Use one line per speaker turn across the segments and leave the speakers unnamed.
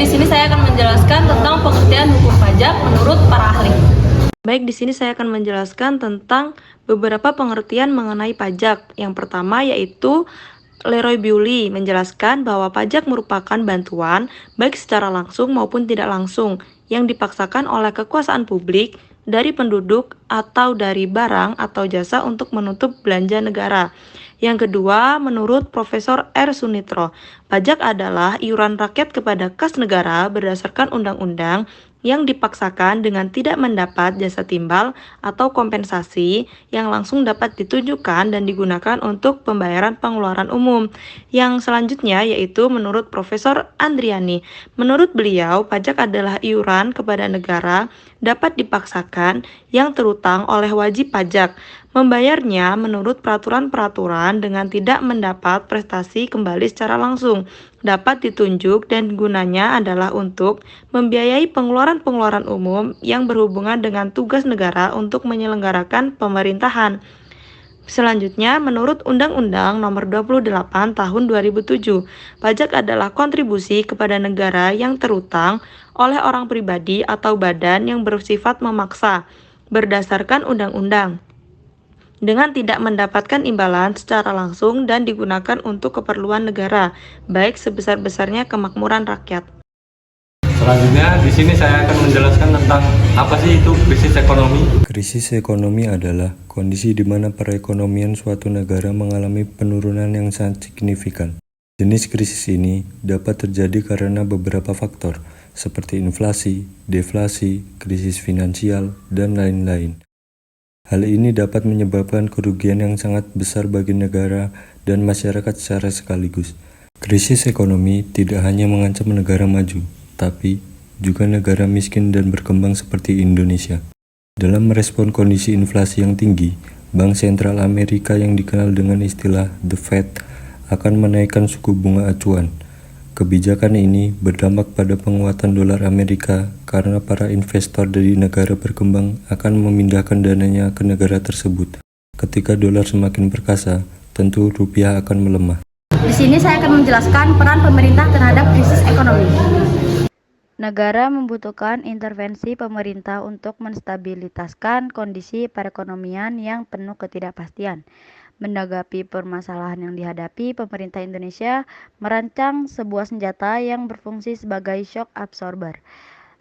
di sini saya akan menjelaskan tentang pengertian hukum pajak menurut para ahli.
Baik, di sini saya akan menjelaskan tentang beberapa pengertian mengenai pajak. Yang pertama yaitu Leroy Bewley menjelaskan bahwa pajak merupakan bantuan baik secara langsung maupun tidak langsung yang dipaksakan oleh kekuasaan publik dari penduduk atau dari barang atau jasa untuk menutup belanja negara. Yang kedua, menurut Profesor R. Sunitro, pajak adalah iuran rakyat kepada kas negara berdasarkan undang-undang yang dipaksakan dengan tidak mendapat jasa timbal atau kompensasi yang langsung dapat ditujukan dan digunakan untuk pembayaran pengeluaran umum. Yang selanjutnya yaitu menurut Profesor Andriani. Menurut beliau, pajak adalah iuran kepada negara dapat dipaksakan yang terutang oleh wajib pajak. Membayarnya menurut peraturan-peraturan dengan tidak mendapat prestasi kembali secara langsung, dapat ditunjuk dan gunanya adalah untuk membiayai pengeluaran-pengeluaran umum yang berhubungan dengan tugas negara untuk menyelenggarakan pemerintahan. Selanjutnya, menurut Undang-Undang Nomor 28 Tahun 2007, pajak adalah kontribusi kepada negara yang terutang oleh orang pribadi atau badan yang bersifat memaksa berdasarkan undang-undang dengan tidak mendapatkan imbalan secara langsung dan digunakan untuk keperluan negara, baik sebesar-besarnya kemakmuran rakyat.
Selanjutnya, di sini saya akan menjelaskan tentang apa sih itu krisis ekonomi.
Krisis ekonomi adalah kondisi di mana perekonomian suatu negara mengalami penurunan yang sangat signifikan. Jenis krisis ini dapat terjadi karena beberapa faktor, seperti inflasi, deflasi, krisis finansial, dan lain-lain. Hal ini dapat menyebabkan kerugian yang sangat besar bagi negara dan masyarakat secara sekaligus. Krisis ekonomi tidak hanya mengancam negara maju, tapi juga negara miskin dan berkembang seperti Indonesia. Dalam merespon kondisi inflasi yang tinggi, Bank Sentral Amerika yang dikenal dengan istilah The Fed akan menaikkan suku bunga acuan. Kebijakan ini berdampak pada penguatan dolar Amerika karena para investor dari negara berkembang akan memindahkan dananya ke negara tersebut. Ketika dolar semakin perkasa, tentu rupiah akan melemah.
Di sini saya akan menjelaskan peran pemerintah terhadap krisis ekonomi. Negara membutuhkan intervensi pemerintah untuk menstabilitaskan kondisi perekonomian yang penuh ketidakpastian. Menanggapi permasalahan yang dihadapi, pemerintah Indonesia merancang sebuah senjata yang berfungsi sebagai shock absorber.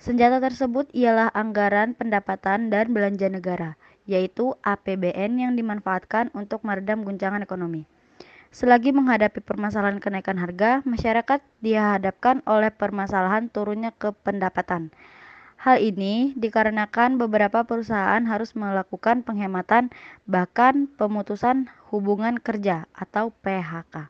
Senjata tersebut ialah anggaran pendapatan dan belanja negara, yaitu APBN yang dimanfaatkan untuk meredam guncangan ekonomi. Selagi menghadapi permasalahan kenaikan harga, masyarakat dihadapkan oleh permasalahan turunnya pendapatan. Hal ini dikarenakan beberapa perusahaan harus melakukan penghematan, bahkan pemutusan hubungan kerja atau PHK.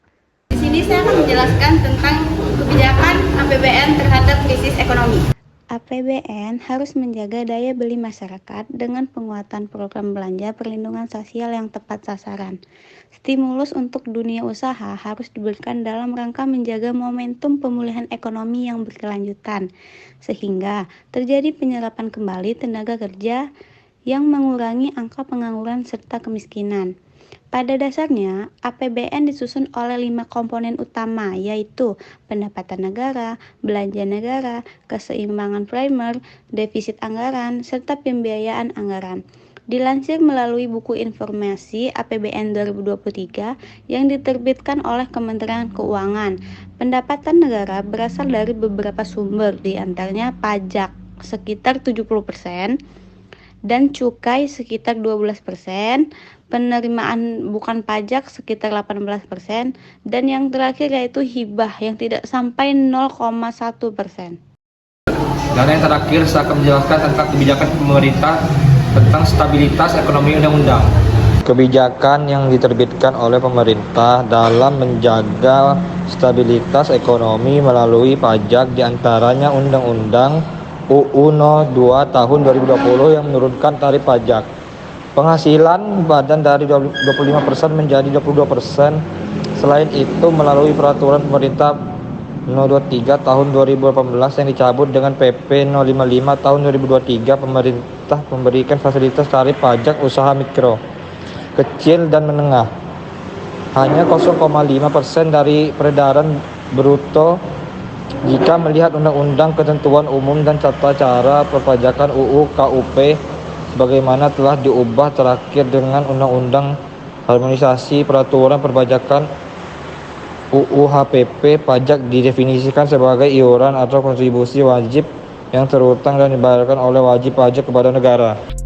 Di sini saya akan menjelaskan tentang kebijakan APBN terhadap krisis ekonomi.
APBN harus menjaga daya beli masyarakat dengan penguatan program belanja perlindungan sosial yang tepat sasaran. Stimulus untuk dunia usaha harus diberikan dalam rangka menjaga momentum pemulihan ekonomi yang berkelanjutan, sehingga terjadi penyerapan kembali tenaga kerja yang mengurangi angka pengangguran serta kemiskinan. Pada dasarnya, APBN disusun oleh 5 komponen utama, yaitu pendapatan negara, belanja negara, keseimbangan primer, defisit anggaran, serta pembiayaan anggaran. Dilansir melalui buku informasi APBN 2023 yang diterbitkan oleh Kementerian Keuangan, pendapatan negara berasal dari beberapa sumber, di antaranya pajak sekitar 70%, dan cukai sekitar 12%, penerimaan bukan pajak sekitar 18%, dan yang terakhir yaitu hibah yang tidak sampai 0,1%.
Dan yang terakhir, saya akan menjelaskan tentang kebijakan pemerintah tentang stabilitas ekonomi undang-undang. Kebijakan yang diterbitkan oleh pemerintah dalam menjaga stabilitas ekonomi melalui pajak diantaranya Undang-Undang UU No. 2 Tahun 2020 yang menurunkan tarif pajak penghasilan badan dari 25% menjadi 22%. Selain itu, melalui peraturan pemerintah No. 23 Tahun 2018 yang dicabut dengan PP No. 55 Tahun 2023, pemerintah memberikan fasilitas tarif pajak usaha mikro, kecil dan menengah hanya 0,5% dari peredaran bruto Jika melihat Undang-Undang Ketentuan Umum dan Tata Cara Perpajakan UU KUP sebagaimana telah diubah terakhir dengan Undang-Undang Harmonisasi Peraturan Perpajakan UU HPP, pajak didefinisikan sebagai iuran atau kontribusi wajib yang terutang dan dibayarkan oleh wajib pajak kepada negara.